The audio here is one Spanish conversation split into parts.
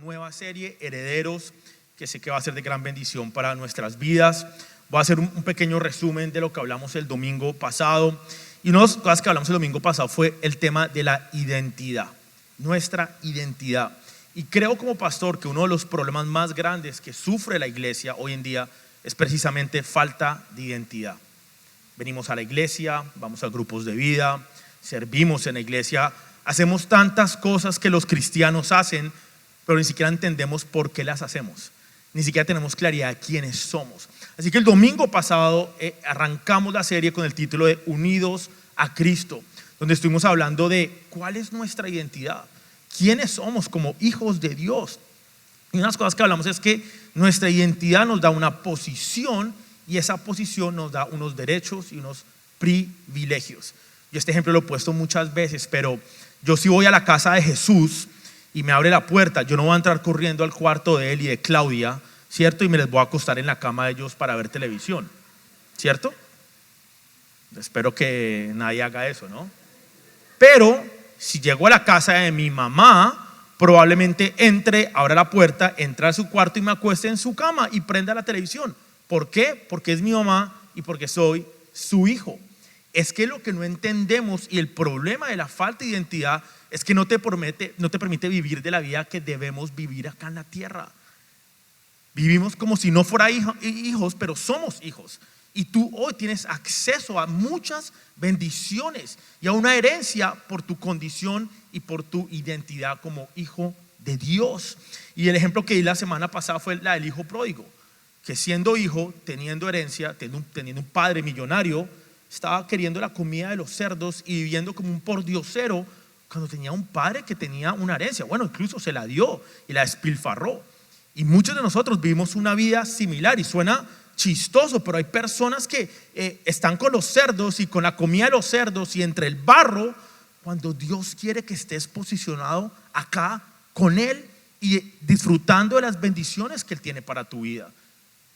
nueva serie, Herederos, que sé que va a ser de gran bendición para nuestras vidas. Voy a hacer un pequeño resumen de lo que hablamos el domingo pasado. Y una de las cosas que hablamos el domingo pasado fue el tema de la identidad, nuestra identidad. Y creo como pastor que uno de los problemas más grandes que sufre la iglesia hoy en día es precisamente falta de identidad. Venimos a la iglesia, vamos a grupos de vida, servimos en la iglesia, hacemos tantas cosas que los cristianos hacen, pero ni siquiera entendemos por qué las hacemos. Ni siquiera tenemos claridad de quiénes somos. Así que el domingo pasado arrancamos la serie con el título de Unidos a Cristo, donde estuvimos hablando de cuál es nuestra identidad, quiénes somos como hijos de Dios. Y una de las cosas que hablamos es que nuestra identidad nos da una posición y esa posición nos da unos derechos y unos privilegios. Yo este ejemplo lo he puesto muchas veces, pero yo si voy a la casa de Jesús y me abre la puerta, yo no voy a entrar corriendo al cuarto de él y de Claudia, ¿cierto? Y me les voy a acostar en la cama de ellos para ver televisión, ¿cierto? Espero que nadie haga eso, ¿no? Pero si llego a la casa de mi mamá, probablemente entre, abra la puerta, entre a su cuarto y me acueste en su cama y prenda la televisión. ¿Por qué? Porque es mi mamá y porque soy su hijo. Es que lo que no entendemos y el problema de la falta de identidad es que no te permite vivir de la vida que debemos vivir acá en la tierra. Vivimos como si no fuera hijos, pero somos hijos. Y tú hoy tienes acceso a muchas bendiciones y a una herencia por tu condición y por tu identidad como hijo de Dios. Y el ejemplo que di la semana pasada fue la del hijo pródigo, que siendo hijo, teniendo herencia, teniendo un padre millonario, estaba queriendo la comida de los cerdos y viviendo como un pordiosero cuando tenía un padre que tenía una herencia. Bueno, incluso se la dio y la despilfarró. Y muchos de nosotros vivimos una vida similar y suena chistoso, pero hay personas que están con los cerdos y con la comida de los cerdos y entre el barro, cuando Dios quiere que estés posicionado acá con Él y disfrutando de las bendiciones que Él tiene para tu vida.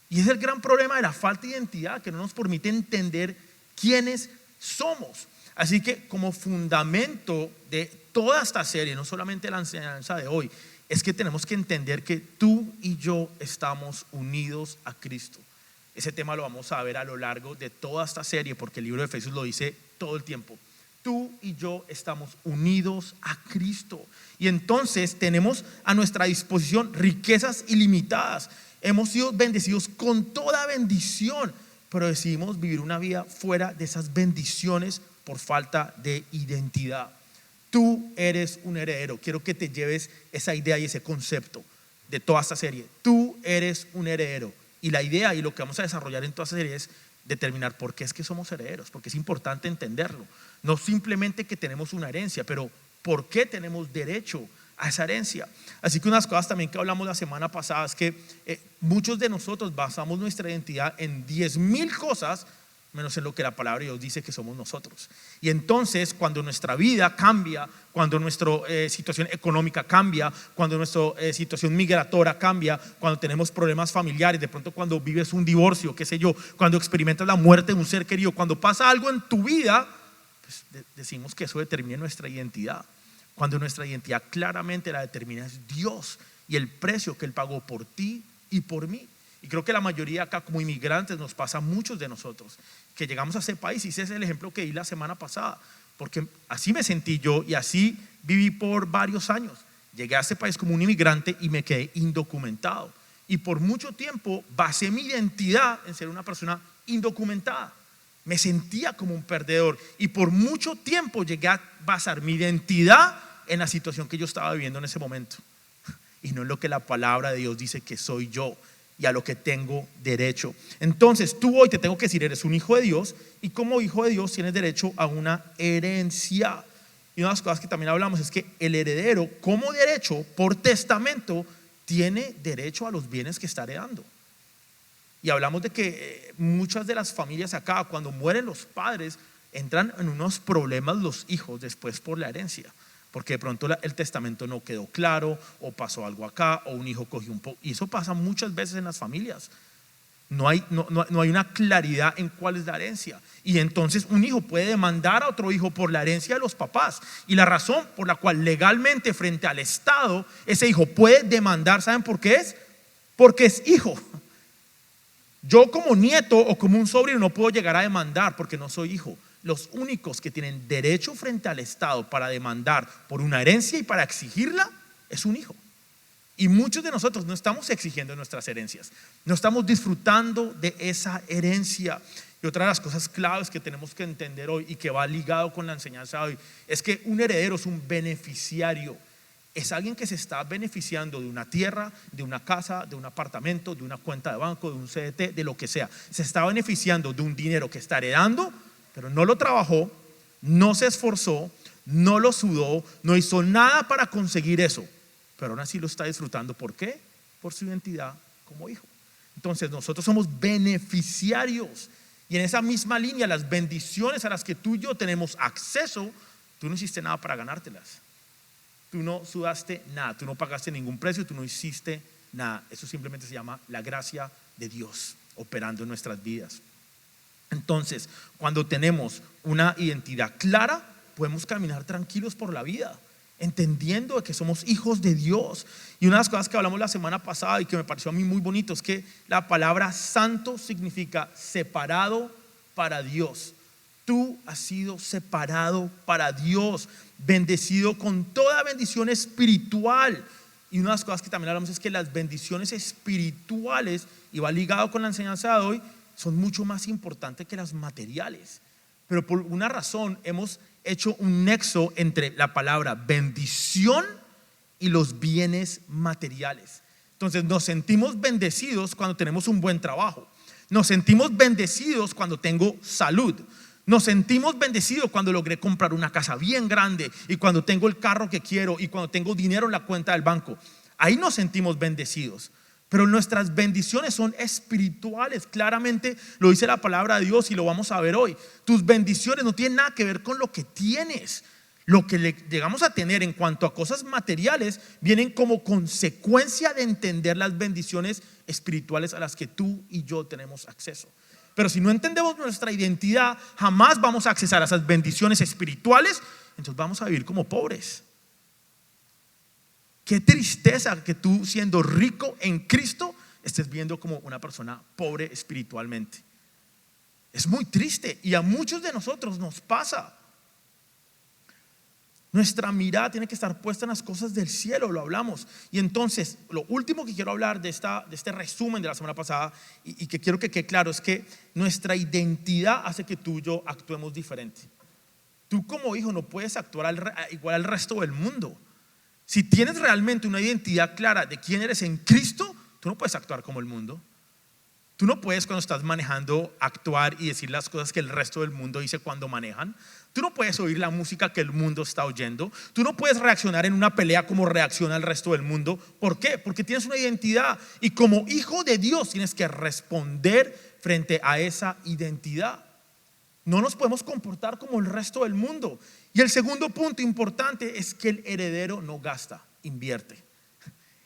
Y es el gran problema de la falta de identidad, que no nos permite entender quiénes somos. Así que como fundamento de toda esta serie, no solamente la enseñanza de hoy, es que tenemos que entender que tú y yo estamos unidos a Cristo. Ese tema lo vamos a ver a lo largo de toda esta serie, porque el libro de Efesios lo dice todo el tiempo. Tú y yo estamos unidos a Cristo. Y entonces tenemos a nuestra disposición riquezas ilimitadas. Hemos sido bendecidos con toda bendición, pero decidimos vivir una vida fuera de esas bendiciones por falta de identidad. Tú eres un heredero. Quiero que te lleves esa idea y ese concepto de toda esta serie. Tú eres un heredero. Y la idea y lo que vamos a desarrollar en toda esta serie es determinar por qué es que somos herederos, porque es importante entenderlo. No simplemente que tenemos una herencia, pero por qué tenemos derecho a esa herencia. Así que unas cosas también que hablamos la semana pasada es que muchos de nosotros basamos nuestra identidad en 10,000 cosas menos en lo que la palabra de Dios dice que somos nosotros. Y entonces cuando nuestra vida cambia, cuando nuestra situación económica cambia, cuando nuestra situación migratoria cambia, cuando tenemos problemas familiares, de pronto cuando vives un divorcio, qué sé yo, cuando experimentas la muerte de un ser querido, cuando pasa algo en tu vida, pues decimos que eso determina nuestra identidad. Cuando nuestra identidad claramente la determina es Dios y el precio que Él pagó por ti y por mí. Y creo que la mayoría acá como inmigrantes nos pasa a muchos de nosotros que llegamos a ese país, y ese es el ejemplo que di la semana pasada, porque así me sentí yo y así viví por varios años. Llegué a este país como un inmigrante y me quedé indocumentado, y por mucho tiempo basé mi identidad en ser una persona indocumentada. Me sentía como un perdedor y por mucho tiempo llegué a basar mi identidad en la situación que yo estaba viviendo en ese momento y no en lo que la palabra de Dios dice que soy yo y a lo que tengo derecho. Entonces tú hoy te tengo que decir, eres un hijo de Dios y como hijo de Dios tienes derecho a una herencia. Y una de las cosas que también hablamos es que el heredero como derecho por testamento tiene derecho a los bienes que está heredando. Y hablamos de que muchas de las familias acá, cuando mueren los padres, entran en unos problemas los hijos después por la herencia, porque de pronto el testamento no quedó claro, o pasó algo acá, o un hijo cogió un poco, y eso pasa muchas veces en las familias. No hay una claridad en cuál es la herencia. Y entonces un hijo puede demandar a otro hijo por la herencia de los papás. Y la razón por la cual legalmente frente al Estado ese hijo puede demandar, ¿saben por qué es? Porque es hijo. Yo como nieto o como un sobrino no puedo llegar a demandar porque no soy hijo. Los únicos que tienen derecho frente al Estado para demandar por una herencia y para exigirla es un hijo. Y muchos de nosotros no estamos exigiendo nuestras herencias, no estamos disfrutando de esa herencia. Y otra de las cosas claves que tenemos que entender hoy y que va ligado con la enseñanza de hoy es que un heredero es un beneficiario. Es alguien que se está beneficiando de una tierra, de una casa, de un apartamento, de una cuenta de banco, de un CDT, de lo que sea. Se está beneficiando de un dinero que está heredando, pero no lo trabajó, no se esforzó, no lo sudó, no hizo nada para conseguir eso. Pero aún así lo está disfrutando. ¿Por qué? Por su identidad como hijo. Entonces nosotros somos beneficiarios. Y en esa misma línea, las bendiciones a las que tú y yo tenemos acceso, tú no hiciste nada para ganártelas. Tú no sudaste nada, tú no pagaste ningún precio, tú no hiciste nada. Eso simplemente se llama la gracia de Dios operando en nuestras vidas. Entonces, cuando tenemos una identidad clara, podemos caminar tranquilos por la vida, entendiendo que somos hijos de Dios. Y una de las cosas que hablamos la semana pasada y que me pareció a mí muy bonito es que la palabra santo significa separado para Dios. Tú has sido separado para Dios, bendecido con toda bendición espiritual. Y una de las cosas que también hablamos es que las bendiciones espirituales, y va ligado con la enseñanza de hoy, son mucho más importantes que las materiales. Pero por una razón hemos hecho un nexo entre la palabra bendición y los bienes materiales. Entonces nos sentimos bendecidos cuando tenemos un buen trabajo. Nos sentimos bendecidos cuando tengo salud. Nos sentimos bendecidos cuando logré comprar una casa bien grande y cuando tengo el carro que quiero y cuando tengo dinero en la cuenta del banco. Ahí nos sentimos bendecidos. Pero nuestras bendiciones son espirituales, claramente lo dice la palabra de Dios y lo vamos a ver hoy. Tus bendiciones no tienen nada que ver con lo que tienes. Lo que llegamos a tener en cuanto a cosas materiales vienen como consecuencia de entender las bendiciones espirituales a las que tú y yo tenemos acceso. Pero si no entendemos nuestra identidad, jamás vamos a accesar a esas bendiciones espirituales, entonces vamos a vivir como pobres. Qué tristeza que tú, siendo rico en Cristo, estés viendo como una persona pobre espiritualmente. Es muy triste y a muchos de nosotros nos pasa. Nuestra mirada tiene que estar puesta en las cosas del cielo, lo hablamos. Y entonces, lo último que quiero hablar de este resumen de la semana pasada y que quiero que quede claro es que nuestra identidad hace que tú y yo actuemos diferente. Tú como hijo no puedes actuar igual al resto del mundo. Si tienes realmente una identidad clara de quién eres en Cristo, tú no puedes actuar como el mundo. Tú no puedes, cuando estás manejando, actuar y decir las cosas que el resto del mundo dice cuando manejan. Tú no puedes oír la música que el mundo está oyendo. Tú no puedes reaccionar en una pelea como reacciona el resto del mundo. ¿Por qué? Porque tienes una identidad y como hijo de Dios tienes que responder frente a esa identidad. No nos podemos comportar como el resto del mundo. Y el segundo punto importante es que el heredero no gasta, invierte.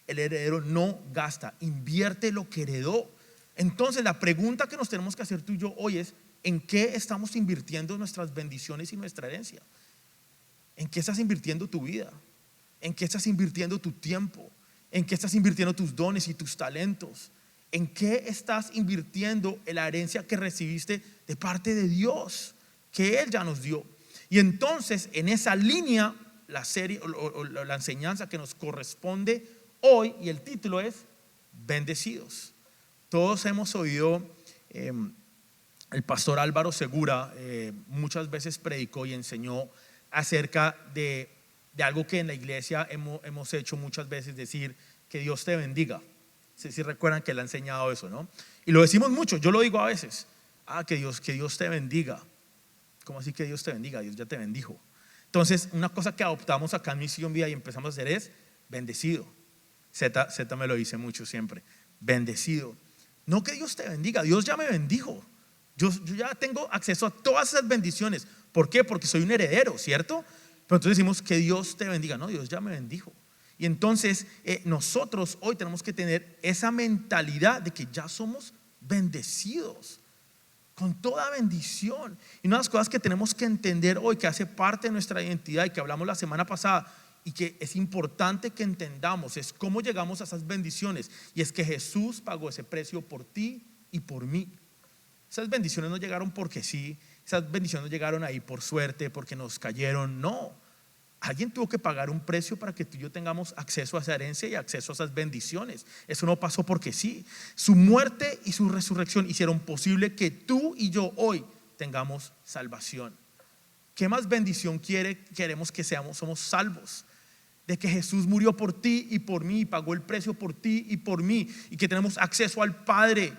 El heredero no gasta, invierte lo que heredó. Entonces la pregunta que nos tenemos que hacer tú y yo hoy es: ¿en qué estamos invirtiendo nuestras bendiciones y nuestra herencia? ¿En qué estás invirtiendo tu vida? ¿En qué estás invirtiendo tu tiempo? ¿En qué estás invirtiendo tus dones y tus talentos? ¿En qué estás invirtiendo la herencia que recibiste de parte de Dios, que Él ya nos dio? Y entonces en esa línea la serie o la enseñanza que nos corresponde hoy, y el título es Bendecidos. Todos hemos oído, el pastor Álvaro Segura muchas veces predicó y enseñó acerca de algo que en la iglesia hemos hecho muchas veces, decir que Dios te bendiga. Si recuerdan que él ha enseñado eso, ¿no? Y lo decimos mucho, yo lo digo a veces. Que Dios te bendiga. ¿Cómo así que Dios te bendiga? Dios ya te bendijo. Entonces, una cosa que adoptamos acá en Misión Vida y empezamos a hacer es bendecido. Z me lo dice mucho siempre, bendecido. No que Dios te bendiga, Dios ya me bendijo. Yo ya tengo acceso a todas esas bendiciones. ¿Por qué? Porque soy un heredero, ¿cierto? Pero entonces decimos que Dios te bendiga. No, Dios ya me bendijo. Y entonces nosotros hoy tenemos que tener esa mentalidad de que ya somos bendecidos con toda bendición. Y una de las cosas que tenemos que entender hoy, que hace parte de nuestra identidad y que hablamos la semana pasada y que es importante que entendamos, es cómo llegamos a esas bendiciones. Y es que Jesús pagó ese precio por ti y por mí. Esas bendiciones no llegaron porque sí, esas bendiciones no llegaron ahí por suerte, porque nos cayeron, no. Alguien tuvo que pagar un precio para que tú y yo tengamos acceso a esa herencia y acceso a esas bendiciones. Eso no pasó porque sí. Su muerte y su resurrección hicieron posible que tú y yo hoy tengamos salvación. ¿Qué más bendición queremos que seamos? Somos salvos. De que Jesús murió por ti y por mí, pagó el precio por ti y por mí, y que tenemos acceso al Padre.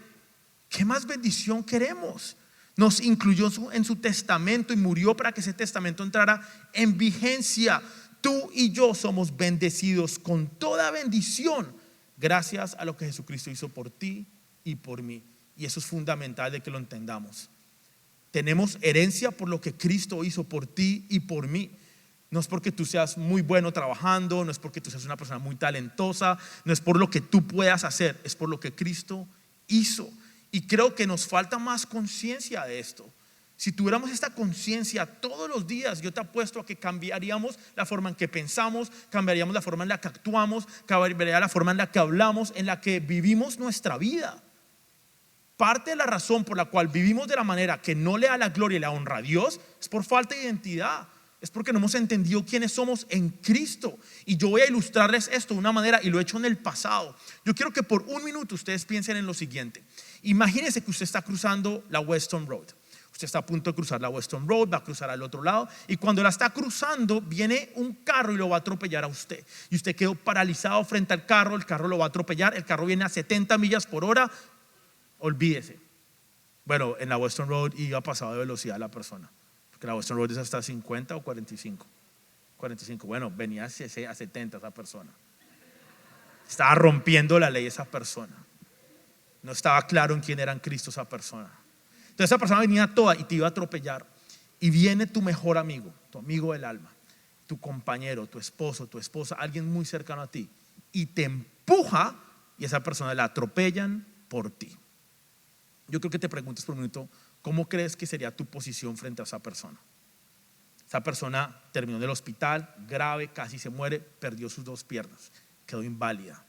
¿Qué más bendición queremos? Nos incluyó en su testamento y murió para que ese testamento entrara en vigencia. Tú y yo somos bendecidos con toda bendición gracias a lo que Jesucristo hizo por ti y por mí. Y eso es fundamental de que lo entendamos. Tenemos herencia por lo que Cristo hizo por ti y por mí. No es porque tú seas muy bueno trabajando, no es porque tú seas una persona muy talentosa, no es por lo que tú puedas hacer, es por lo que Cristo hizo. Y creo que nos falta más conciencia de esto. Si tuviéramos esta conciencia todos los días, yo te apuesto a que cambiaríamos la forma en que pensamos, cambiaríamos la forma en la que actuamos, cambiaría la forma en la que hablamos, en la que vivimos nuestra vida. Parte de la razón por la cual vivimos de la manera que no le da la gloria y la honra a Dios es por falta de identidad. Es porque no hemos entendido quiénes somos en Cristo. Y yo voy a ilustrarles esto de una manera, y lo he hecho en el pasado. Yo quiero que por un minuto ustedes piensen en lo siguiente. Imagínense que usted está cruzando la Weston Road. Usted está a punto de cruzar la Weston Road, va a cruzar al otro lado, y cuando la está cruzando viene un carro y lo va a atropellar a usted. Y usted quedó paralizado frente al carro, el carro lo va a atropellar, el carro viene a 70 millas por hora. Olvídese. Bueno, en la Weston Road iba pasado de velocidad la persona. Que la Western Road es hasta 50 o 45. 45, bueno, venía a 70 esa persona. Estaba rompiendo la ley esa persona. No estaba claro en quién era en Cristo esa persona. Entonces esa persona venía toda y te iba a atropellar. Y viene tu mejor amigo, tu amigo del alma, tu compañero, tu esposo, tu esposa, alguien muy cercano a ti, y te empuja, y esa persona la atropellan por ti. Yo creo que te preguntes por un minuto, ¿cómo crees que sería tu posición frente a esa persona? Esa persona terminó en el hospital, grave, casi se muere, perdió sus 2 piernas, quedó inválida.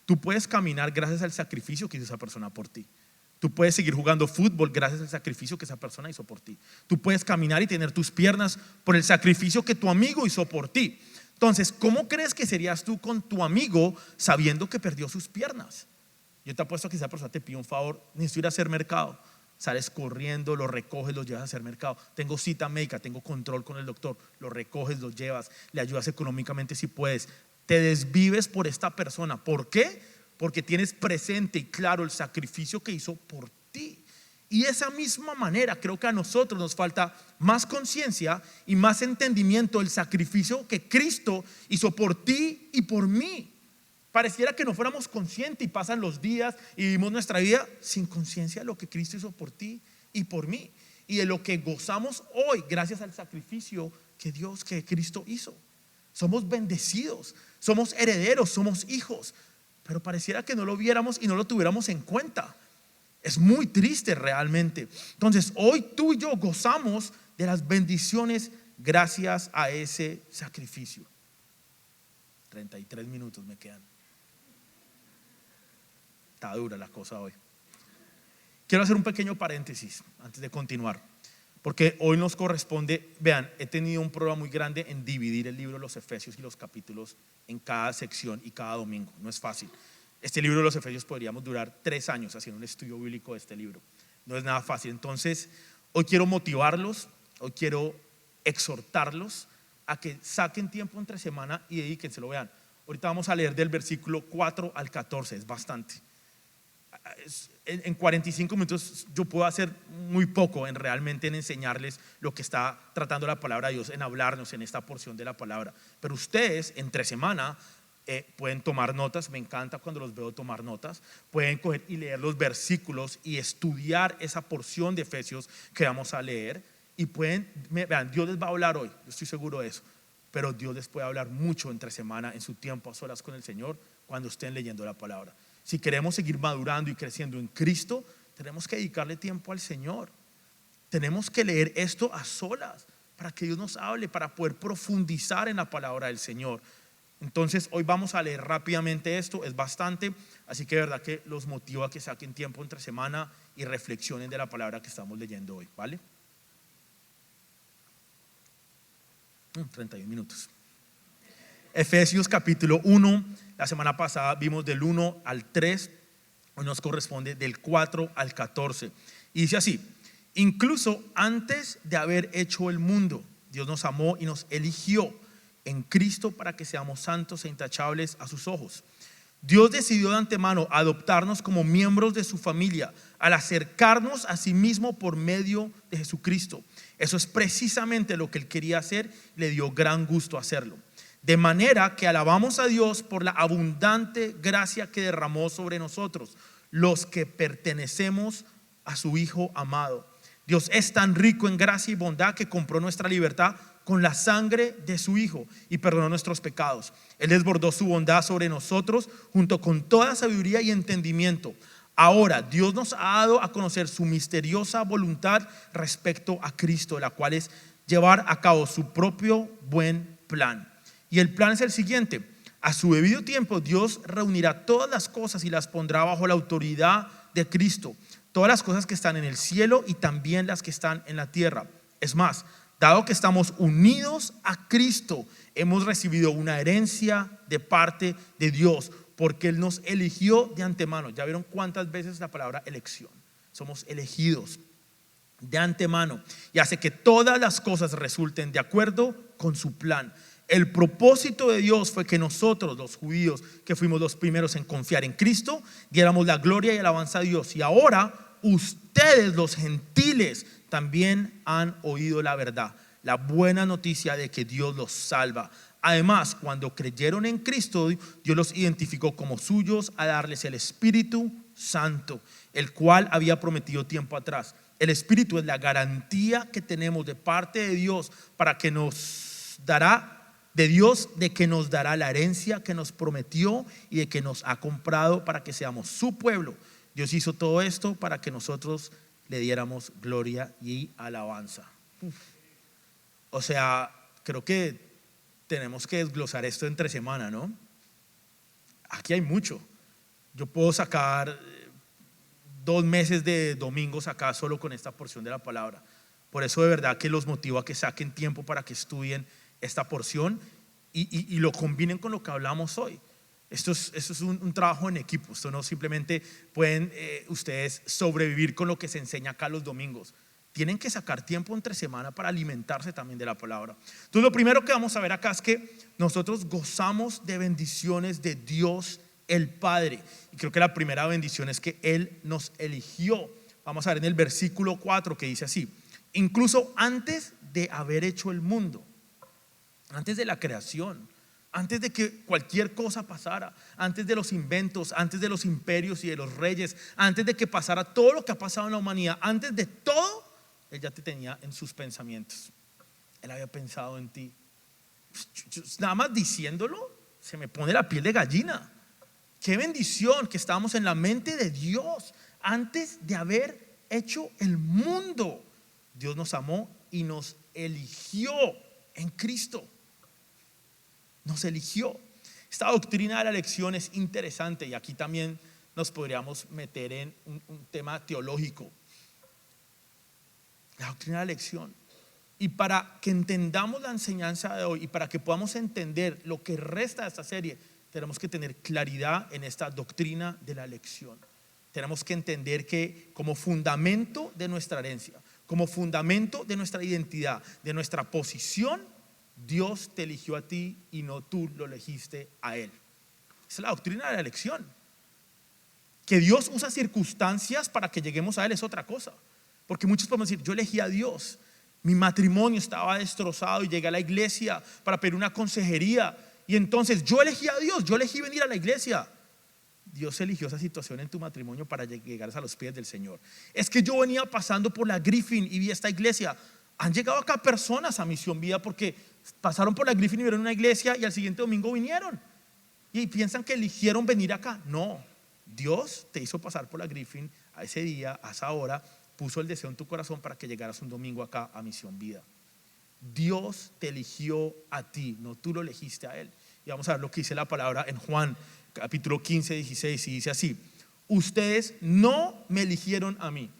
Tú puedes caminar gracias al sacrificio que hizo esa persona por ti. Tú puedes seguir jugando fútbol gracias al sacrificio que esa persona hizo por ti. Tú puedes caminar y tener tus piernas por el sacrificio que tu amigo hizo por ti. Entonces, ¿cómo crees que serías tú con tu amigo sabiendo que perdió sus piernas? Yo te apuesto a que esa persona te pide un favor, necesito ir a hacer mercado. Sales corriendo, lo recoges, lo llevas a hacer mercado. Tengo cita médica, tengo control con el doctor. Lo recoges, lo llevas, le ayudas económicamente si puedes. Te desvives por esta persona. ¿Por qué? Porque tienes presente y claro el sacrificio que hizo por ti. Y de esa misma manera creo que a nosotros nos falta más conciencia y más entendimiento del sacrificio que Cristo hizo por ti y por mí. Pareciera que no fuéramos conscientes y pasan los días y vivimos nuestra vida sin conciencia de lo que Cristo hizo por ti y por mí, y de lo que gozamos hoy gracias al sacrificio que Cristo hizo. Somos bendecidos, somos herederos, somos hijos, pero pareciera que no lo viéramos y no lo tuviéramos en cuenta. Es muy triste realmente. Entonces hoy tú y yo gozamos de las bendiciones gracias a ese sacrificio. 33 minutos me quedan. Está dura la cosa hoy. Quiero hacer un pequeño paréntesis antes de continuar, porque hoy nos corresponde, vean, he tenido un problema muy grande en dividir el libro de los Efesios y los capítulos en cada sección y cada domingo. No es fácil. Este libro de los Efesios podríamos durar 3 años haciendo un estudio bíblico de este libro. No es nada fácil. Entonces, hoy quiero motivarlos, hoy quiero exhortarlos a que saquen tiempo entre semana y dedíquenselo. Vean, ahorita vamos a leer del versículo 4 al 14, es bastante. En 45 minutos yo puedo hacer muy poco realmente en enseñarles lo que está tratando la palabra de Dios, en hablarnos en esta porción de la palabra. Pero ustedes entre semana pueden tomar notas. Me encanta cuando los veo tomar notas. Pueden coger y leer los versículos y estudiar esa porción de Efesios que vamos a leer. Y vean, Dios les va a hablar hoy, yo estoy seguro de eso. Pero Dios les puede hablar mucho entre semana en su tiempo a solas con el Señor cuando estén leyendo la palabra. Si queremos seguir madurando y creciendo en Cristo, tenemos que dedicarle tiempo al Señor. Tenemos que leer esto a solas para que Dios nos hable, para poder profundizar en la palabra del Señor. Entonces hoy vamos a leer rápidamente esto, es bastante, así que de verdad que los motivo a que saquen tiempo entre semana y reflexionen de la palabra que estamos leyendo hoy, ¿vale? 31 minutos. Efesios capítulo 1, la semana pasada vimos del 1 al 3, hoy nos corresponde del 4 al 14. Y dice así: incluso antes de haber hecho el mundo, Dios nos amó y nos eligió en Cristo para que seamos santos e intachables a sus ojos. Dios decidió de antemano adoptarnos como miembros de su familia al acercarnos a sí mismo por medio de Jesucristo. Eso es precisamente lo que Él quería hacer, le dio gran gusto hacerlo. De manera que alabamos a Dios por la abundante gracia que derramó sobre nosotros, los que pertenecemos a su Hijo amado. Dios es tan rico en gracia y bondad que compró nuestra libertad con la sangre de su Hijo y perdonó nuestros pecados. Él desbordó su bondad sobre nosotros junto con toda sabiduría y entendimiento. Ahora Dios nos ha dado a conocer su misteriosa voluntad respecto a Cristo, la cual es llevar a cabo su propio buen plan. Y el plan es el siguiente: a su debido tiempo Dios reunirá todas las cosas y las pondrá bajo la autoridad de Cristo, todas las cosas que están en el cielo y también las que están en la tierra. Es más, dado que estamos unidos a Cristo, hemos recibido una herencia de parte de Dios, porque Él nos eligió de antemano. ¿Ya vieron cuántas veces la palabra elección? Somos elegidos de antemano y hace que todas las cosas resulten de acuerdo con su plan. El propósito de Dios fue que nosotros, los judíos, que fuimos los primeros en confiar en Cristo, diéramos la gloria y alabanza a Dios. Y ahora ustedes, los gentiles, también han oído la verdad, la buena noticia de que Dios los salva. Además, cuando creyeron en Cristo, Dios los identificó como suyos a darles el Espíritu Santo, el cual había prometido tiempo atrás. El Espíritu es la garantía que tenemos de parte de Dios para que nos dará de Dios, de que nos dará la herencia que nos prometió y de que nos ha comprado para que seamos su pueblo. Dios hizo todo esto para que nosotros le diéramos gloria y alabanza. O sea, creo que tenemos que desglosar esto entre semana, ¿no? Aquí hay mucho. Yo puedo sacar 2 meses de domingos acá solo con esta porción de la palabra. Por eso de verdad que los motivo a que saquen tiempo para que estudien esta porción y lo combinen con lo que hablamos hoy. Esto es un trabajo en equipo. Esto no simplemente pueden ustedes sobrevivir con lo que se enseña acá los domingos. Tienen que sacar tiempo entre semana para alimentarse también de la palabra. Entonces lo primero que vamos a ver acá es que nosotros gozamos de bendiciones de Dios el Padre. Y creo que la primera bendición es que Él nos eligió. Vamos a ver en el versículo 4 que dice así: incluso antes de haber hecho el mundo, antes de la creación, antes de que cualquier cosa pasara, antes de los inventos, antes de los imperios y de los reyes, antes de que pasara todo lo que ha pasado en la humanidad, antes de todo, Él ya te tenía en sus pensamientos. Él había pensado en ti. Nada más diciéndolo, se me pone la piel de gallina. Qué bendición que estábamos en la mente de Dios antes de haber hecho el mundo. Dios nos amó y nos eligió en Cristo. Nos eligió. Esta doctrina de la elección es interesante y aquí también nos podríamos meter en un tema teológico. La doctrina de la elección. Y para que entendamos la enseñanza de hoy y para que podamos entender lo que resta de esta serie, tenemos que tener claridad en esta doctrina de la elección. Tenemos que entender que como fundamento de nuestra herencia, como fundamento de nuestra identidad, de nuestra posición, Dios te eligió a ti y no tú lo elegiste a Él. Esa es la doctrina de la elección. Que Dios usa circunstancias para que lleguemos a Él es otra cosa. Porque muchos podemos decir: yo elegí a Dios, mi matrimonio estaba destrozado y llegué a la iglesia para pedir una consejería y entonces yo elegí a Dios, yo elegí venir a la iglesia. Dios eligió esa situación en tu matrimonio para llegar a los pies del Señor. Es que yo venía pasando por la Griffin y vi esta iglesia. Han llegado acá personas a Misión Vida porque pasaron por la Griffin y vieron una iglesia y al siguiente domingo vinieron y piensan que eligieron venir acá. No, Dios te hizo pasar por la Griffin a ese día, a esa hora, puso el deseo en tu corazón para que llegaras un domingo acá a Misión Vida. Dios te eligió a ti, no tú lo elegiste a Él. Y vamos a ver lo que dice la palabra en Juan, capítulo 15, 16, y dice así: ustedes no me eligieron a mí.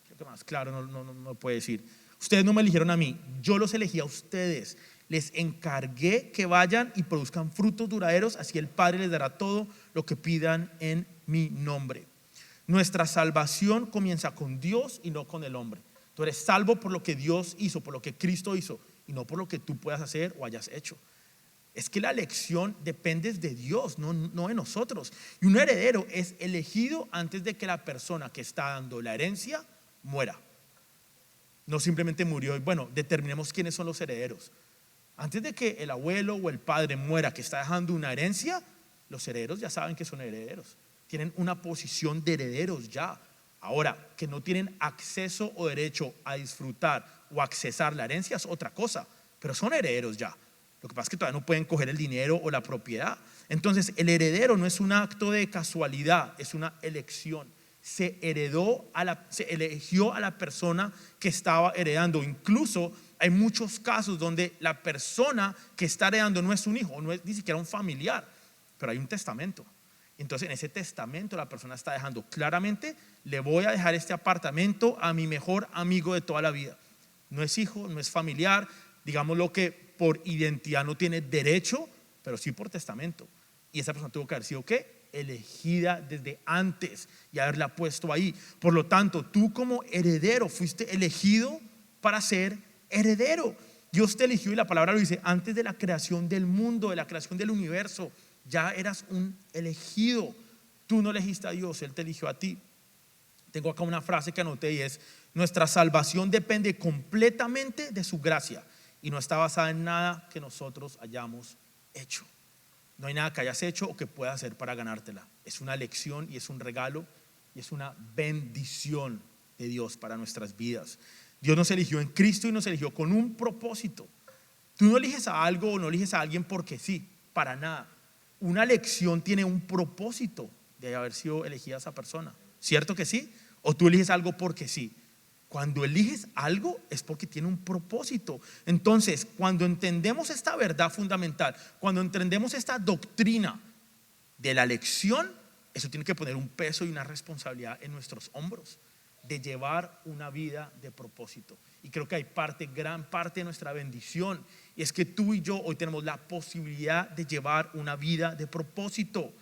Creo que más claro no puede decir. Ustedes no me eligieron a mí, yo los elegí a ustedes. Les encargué que vayan y produzcan frutos duraderos, así el Padre les dará todo lo que pidan en mi nombre. Nuestra salvación comienza con Dios y no con el hombre. Tú eres salvo por lo que Dios hizo, por lo que Cristo hizo, y no por lo que tú puedas hacer o hayas hecho. Es que la elección depende de Dios, no de nosotros. Y un heredero es elegido antes de que la persona que está dando la herencia muera. No simplemente murió y bueno, determinemos quiénes son los herederos. Antes de que el abuelo o el padre muera, que está dejando una herencia, los herederos ya saben que son herederos. Tienen una posición de herederos ya. Ahora, que no tienen acceso o derecho a disfrutar o accesar la herencia es otra cosa, pero son herederos ya. Lo que pasa es que todavía no pueden coger el dinero o la propiedad. Entonces, el heredero no es un acto de casualidad, es una elección. Se eligió a la persona que estaba heredando. Incluso hay muchos casos donde la persona que está heredando no es un hijo, no es ni siquiera un familiar, pero hay un testamento. Entonces en ese testamento la persona está dejando claramente: le voy a dejar este apartamento a mi mejor amigo de toda la vida. No es hijo, no es familiar, digamos lo que por identidad no tiene derecho, pero sí por testamento. Y esa persona tuvo que haber sido ¿qué? Elegida desde antes y haberla puesto ahí. Por lo tanto, tú como heredero fuiste elegido para ser heredero. Dios te eligió, y la palabra lo dice, antes de la creación del mundo, de la creación del universo. Ya eras un elegido. Tú no elegiste a Dios, Él te eligió a ti. Tengo acá una frase que anoté y es: nuestra salvación depende completamente de su gracia y no está basada en nada que nosotros hayamos hecho. No hay nada que hayas hecho o que puedas hacer para ganártela. Es una elección y es un regalo y es una bendición de Dios para nuestras vidas. Dios nos eligió en Cristo y nos eligió con un propósito. Tú no eliges a algo o no eliges a alguien porque sí, para nada. Una elección tiene un propósito de haber sido elegida esa persona. ¿Cierto que sí? O tú eliges algo porque sí. Cuando eliges algo es porque tiene un propósito. Entonces, cuando entendemos esta verdad fundamental, cuando entendemos esta doctrina de la elección, eso tiene que poner un peso y una responsabilidad en nuestros hombros de llevar una vida de propósito. Y creo que hay gran parte de nuestra bendición, y es que tú y yo hoy tenemos la posibilidad de llevar una vida de propósito.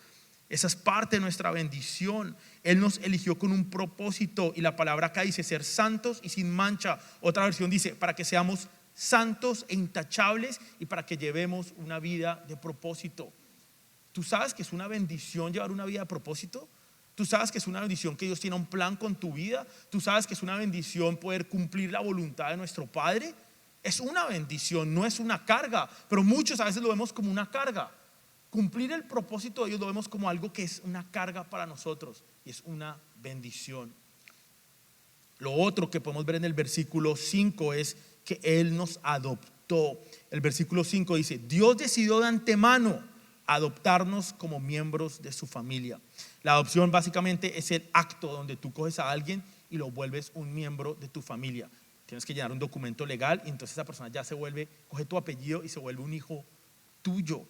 Esa es parte de nuestra bendición. Él nos eligió con un propósito, y la palabra acá dice ser santos y sin mancha. Otra versión dice para que seamos santos e intachables y para que llevemos una vida de propósito. ¿Tú sabes que es una bendición llevar una vida de propósito? ¿Tú sabes que es una bendición que Dios tiene un plan con tu vida? ¿Tú sabes que es una bendición poder cumplir la voluntad de nuestro Padre? Es una bendición, no es una carga, pero muchos a veces lo vemos como una carga. Cumplir el propósito de Dios lo vemos como algo que es una carga para nosotros, y es una bendición. Lo otro que podemos ver en el versículo 5 es que Él nos adoptó. El versículo 5 dice: Dios decidió de antemano adoptarnos como miembros de su familia. La adopción básicamente es el acto donde tú coges a alguien y lo vuelves un miembro de tu familia. Tienes que llenar un documento legal y entonces esa persona ya coge tu apellido y se vuelve un hijo tuyo.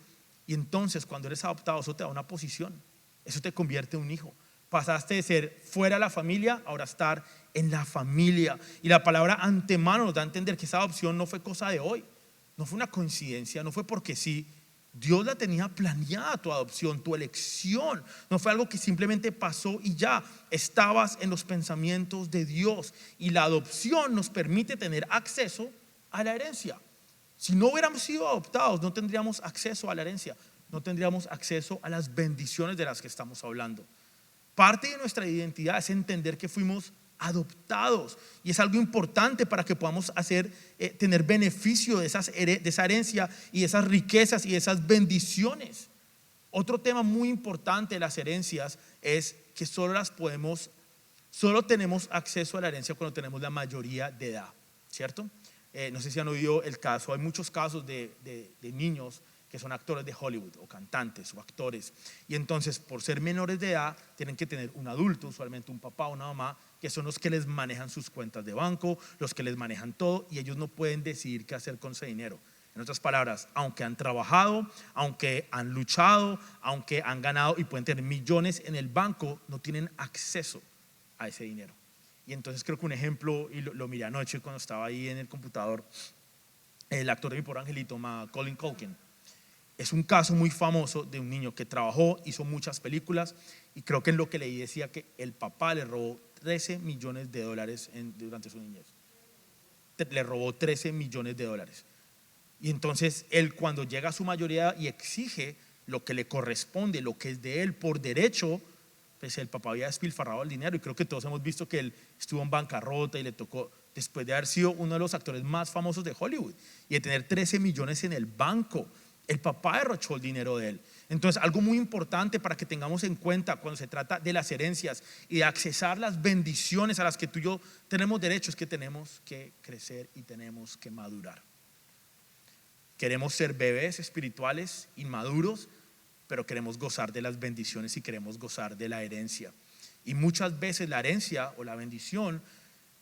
Y entonces cuando eres adoptado, eso te da una posición, eso te convierte en un hijo. Pasaste de ser fuera de la familia, ahora estar en la familia. Y la palabra antemano nos da a entender que esa adopción no fue cosa de hoy, no fue una coincidencia, no fue porque sí. Dios la tenía planeada, tu adopción, tu elección. No fue algo que simplemente pasó y ya. Estabas en los pensamientos de Dios, y la adopción nos permite tener acceso a la herencia. Si no hubiéramos sido adoptados, no tendríamos acceso a la herencia, no tendríamos acceso a las bendiciones de las que estamos hablando. Parte de nuestra identidad es entender que fuimos adoptados, y es algo importante para que podamos tener beneficio de esa herencia y de esas riquezas y de esas bendiciones. Otro tema muy importante de las herencias es que solo tenemos acceso a la herencia cuando tenemos la mayoría de edad, ¿cierto? No sé si han oído el caso, hay muchos casos de niños que son actores de Hollywood o cantantes o actores. Y entonces, por ser menores de edad, tienen que tener un adulto, usualmente un papá o una mamá, que son los que les manejan sus cuentas de banco, los que les manejan todo, y ellos no pueden decidir qué hacer con ese dinero. En otras palabras, aunque han trabajado, aunque han luchado, aunque han ganado y pueden tener millones en el banco, no tienen acceso a ese dinero. Y entonces creo que un ejemplo, y lo miré anoche cuando estaba ahí en el computador, el actor de Mi Pobre Angelito, Macaulay Culkin, es un caso muy famoso de un niño que trabajó, hizo muchas películas, y creo que en lo que leí decía que el papá le robó 13 millones de dólares durante su niñez. Le robó 13 millones de dólares. Y entonces él, cuando llega a su mayoría y exige lo que le corresponde, lo que es de él por derecho, pues el papá había despilfarrado el dinero, y creo que todos hemos visto que él estuvo en bancarrota y le tocó, después de haber sido uno de los actores más famosos de Hollywood y de tener 13 millones en el banco, el papá derrochó el dinero de él. Entonces, algo muy importante para que tengamos en cuenta cuando se trata de las herencias y de accesar las bendiciones a las que tú y yo tenemos derecho, es que tenemos que crecer y tenemos que madurar. Queremos ser bebés espirituales inmaduros, pero queremos gozar de las bendiciones y queremos gozar de la herencia. Y muchas veces la herencia o la bendición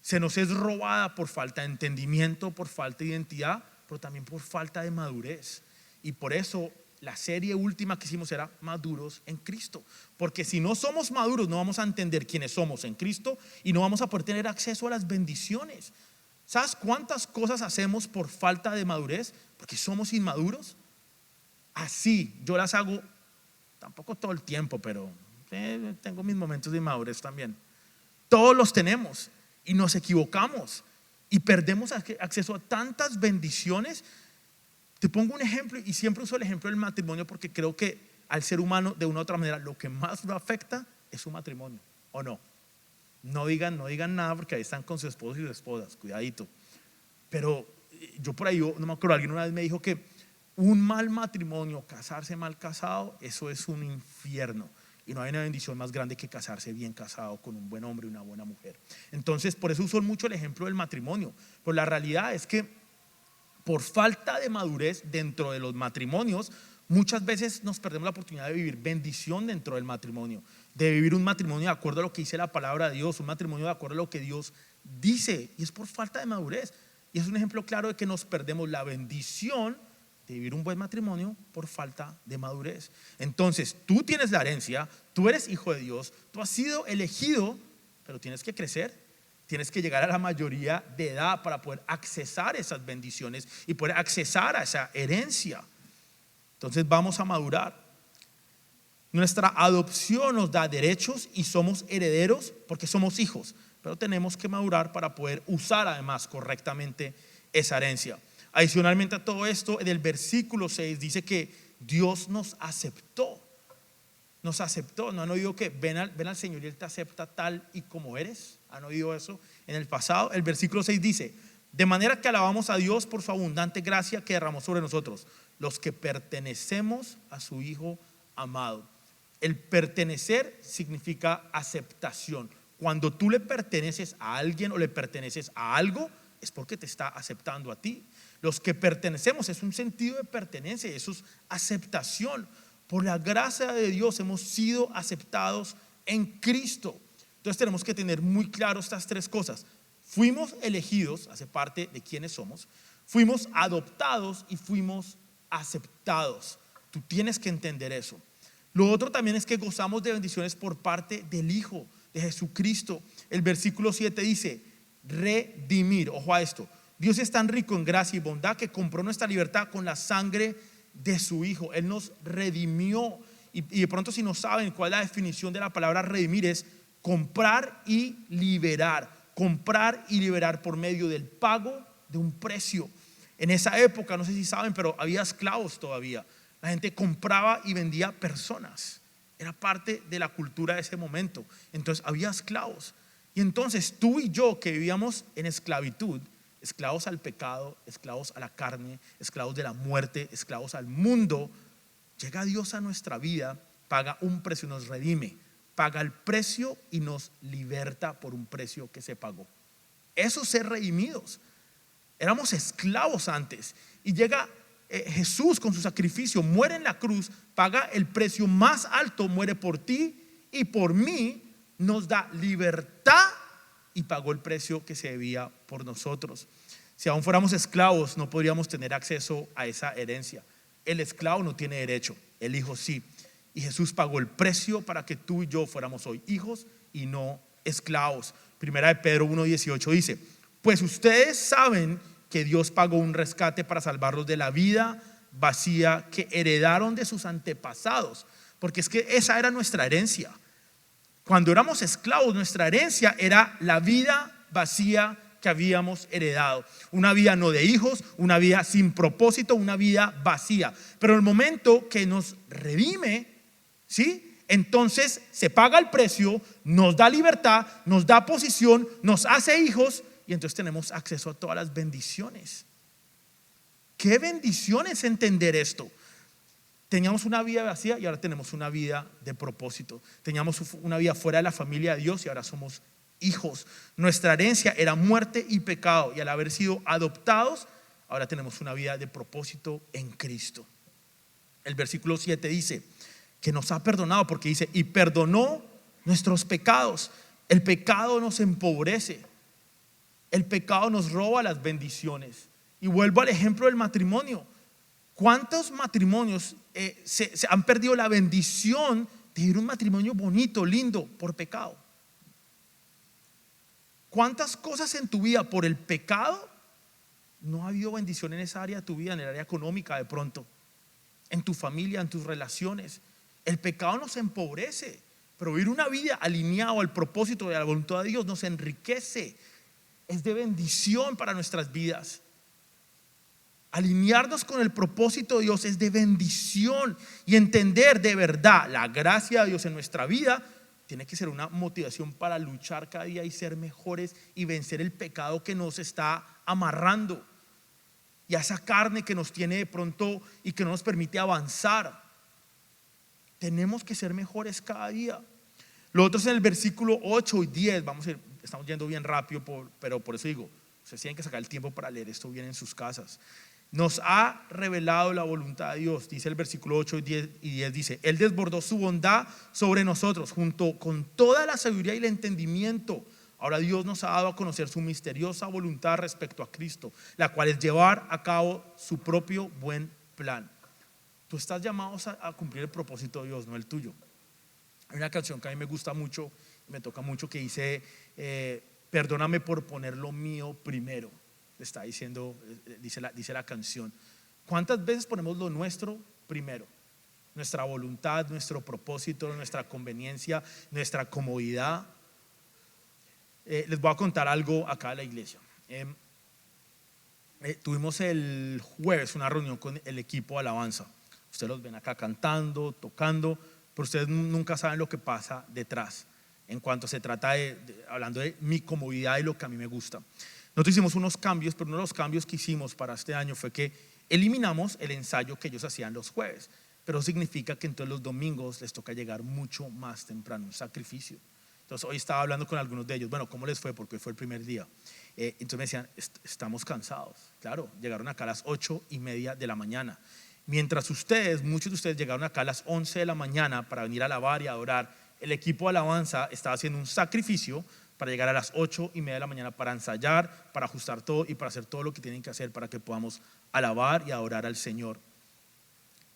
se nos es robada por falta de entendimiento, por falta de identidad, pero también por falta de madurez. Y por eso la serie última que hicimos era Maduros en Cristo, porque si no somos maduros no vamos a entender quiénes somos en Cristo y no vamos a poder tener acceso a las bendiciones. ¿Sabes cuántas cosas hacemos por falta de madurez? Porque somos inmaduros. Así, yo las hago, tampoco todo el tiempo, pero tengo mis momentos de inmadurez también. Todos los tenemos y nos equivocamos y perdemos acceso a tantas bendiciones. Te pongo un ejemplo, y siempre uso el ejemplo del matrimonio porque creo que al ser humano, de una u otra manera, lo que más lo afecta es su matrimonio, ¿o no? No digan nada, porque ahí están con sus esposos y sus esposas, cuidadito. Pero yo por ahí, no me acuerdo, alguien una vez me dijo que un mal matrimonio, casarse mal casado, eso es un infierno. Y no hay una bendición más grande que casarse bien casado con un buen hombre y una buena mujer. Entonces, por eso uso mucho el ejemplo del matrimonio. Pero la realidad es que por falta de madurez dentro de los matrimonios, muchas veces nos perdemos la oportunidad de vivir bendición dentro del matrimonio, de vivir un matrimonio de acuerdo a lo que dice la palabra de Dios, un matrimonio de acuerdo a lo que Dios dice, y es por falta de madurez. Y es un ejemplo claro de que nos perdemos la bendición de vivir un buen matrimonio por falta de madurez. Entonces, tú tienes la herencia, tú eres hijo de Dios, tú has sido elegido, pero tienes que crecer. Tienes que llegar a la mayoría de edad para poder accesar esas bendiciones y poder accesar a esa herencia. Entonces vamos a madurar. Nuestra adopción nos da derechos y somos herederos porque somos hijos, pero tenemos que madurar para poder usar además correctamente esa herencia. Adicionalmente a todo esto, en el versículo 6 dice que Dios nos aceptó. Nos aceptó. ¿No han oído que ven al Señor y Él te acepta tal y como eres? ¿Han oído eso en el pasado? El versículo 6 dice: de manera que alabamos a Dios por su abundante gracia que derramó sobre nosotros, los que pertenecemos a su Hijo amado. El pertenecer significa aceptación. Cuando tú le perteneces a alguien o le perteneces a algo, es porque te está aceptando a ti. Los que pertenecemos es un sentido de pertenencia, eso es aceptación. Por la gracia de Dios hemos sido aceptados en Cristo. Entonces tenemos que tener muy claro estas tres cosas. Fuimos elegidos, hace parte de quienes somos. Fuimos adoptados y fuimos aceptados. Tú tienes que entender eso. Lo otro también es que gozamos de bendiciones por parte del Hijo, de Jesucristo. El versículo 7 dice: redimir. Ojo a esto. Dios es tan rico en gracia y bondad que compró nuestra libertad con la sangre de su Hijo. Él nos redimió. Y de pronto, si no saben cuál es la definición de la palabra redimir, es comprar y liberar. Comprar y liberar por medio del pago de un precio. En esa época, no sé si saben, pero había esclavos todavía. La gente compraba y vendía personas. Era parte de la cultura de ese momento. Entonces había esclavos. Y entonces tú y yo, que vivíamos en esclavitud, esclavos al pecado, esclavos a la carne, esclavos de la muerte, esclavos al mundo, llega Dios a nuestra vida, paga un precio y nos redime. Paga el precio y nos liberta por un precio que se pagó. Eso es ser redimidos. Éramos esclavos antes. Y llega Jesús con su sacrificio muere en la cruz, paga el precio más alto, muere por ti y por mí, nos da libertad y pagó el precio que se debía por nosotros. Si aún fuéramos esclavos, no podríamos tener acceso a esa herencia. El esclavo no tiene derecho, el hijo sí. Y Jesús pagó el precio para que tú y yo fuéramos hoy hijos y no esclavos. Primera de Pedro 1:18 dice: pues ustedes saben que Dios pagó un rescate para salvarlos de la vida vacía que heredaron de sus antepasados. Porque es que esa era nuestra herencia. Cuando éramos esclavos, nuestra herencia era la vida vacía que habíamos heredado. Una vida no de hijos, una vida sin propósito, una vida vacía. Pero en el momento que nos redime, ¿sí? Entonces se paga el precio, nos da libertad, nos da posición, nos hace hijos y entonces tenemos acceso a todas las bendiciones. Qué bendiciones entender esto. Teníamos una vida vacía y ahora tenemos una vida de propósito. Teníamos una vida fuera de la familia de Dios y ahora somos hijos. Nuestra herencia era muerte y pecado, y al haber sido adoptados, ahora tenemos una vida de propósito en Cristo. El versículo 7 dice que nos ha perdonado, porque dice: y perdonó nuestros pecados. El pecado nos empobrece, el pecado nos roba las bendiciones. Y vuelvo al ejemplo del matrimonio. ¿Cuántos matrimonios se han perdido la bendición de vivir un matrimonio bonito, lindo, por pecado? ¿Cuántas cosas en tu vida por el pecado no ha habido bendición en esa área de tu vida, en el área económica de pronto, en tu familia, en tus relaciones? El pecado nos empobrece, pero vivir una vida alineada al propósito de la voluntad de Dios nos enriquece, es de bendición para nuestras vidas. Alinearnos con el propósito de Dios es de bendición, y entender de verdad la gracia de Dios en nuestra vida tiene que ser una motivación para luchar cada día y ser mejores y vencer el pecado que nos está amarrando y a esa carne que nos tiene de pronto y que no nos permite avanzar. Tenemos que ser mejores cada día. Lo otro es en el versículo 8 y 10. Estamos yendo bien rápido, pero por eso digo, ustedes tienen que sacar el tiempo para leer esto bien en sus casas. Nos ha revelado la voluntad de Dios, dice el versículo 8 y 10 dice: Él desbordó su bondad sobre nosotros junto con toda la sabiduría y el entendimiento. Ahora Dios nos ha dado a conocer su misteriosa voluntad respecto a Cristo, la cual es llevar a cabo su propio buen plan. Tú estás llamado a cumplir el propósito de Dios, no el tuyo. Hay una canción que a mí me gusta mucho, me toca mucho, que dice: perdóname por poner lo mío primero. Está diciendo, dice la canción. ¿Cuántas veces ponemos lo nuestro primero? Nuestra voluntad, nuestro propósito, nuestra conveniencia, nuestra comodidad. Les voy a contar algo acá en la iglesia. Tuvimos el jueves una reunión con el equipo de alabanza. Ustedes los ven acá cantando, tocando, pero ustedes nunca saben lo que pasa detrás en cuanto se trata hablando de mi comodidad y lo que a mí me gusta. Nosotros hicimos unos cambios, pero uno de los cambios que hicimos para este año fue que eliminamos el ensayo que ellos hacían los jueves, pero significa que entonces los domingos les toca llegar mucho más temprano, un sacrificio. Entonces hoy estaba hablando con algunos de ellos, bueno, ¿cómo les fue? Porque hoy fue el primer día. Entonces me decían: estamos cansados. Claro, llegaron acá a las 8:30 de la mañana. Mientras muchos de ustedes llegaron acá a las 11 de la mañana para venir a alabar y a adorar, el equipo de alabanza estaba haciendo un sacrificio para llegar a las 8:30 de la mañana para ensayar, para ajustar todo y para hacer todo lo que tienen que hacer para que podamos alabar y adorar al Señor.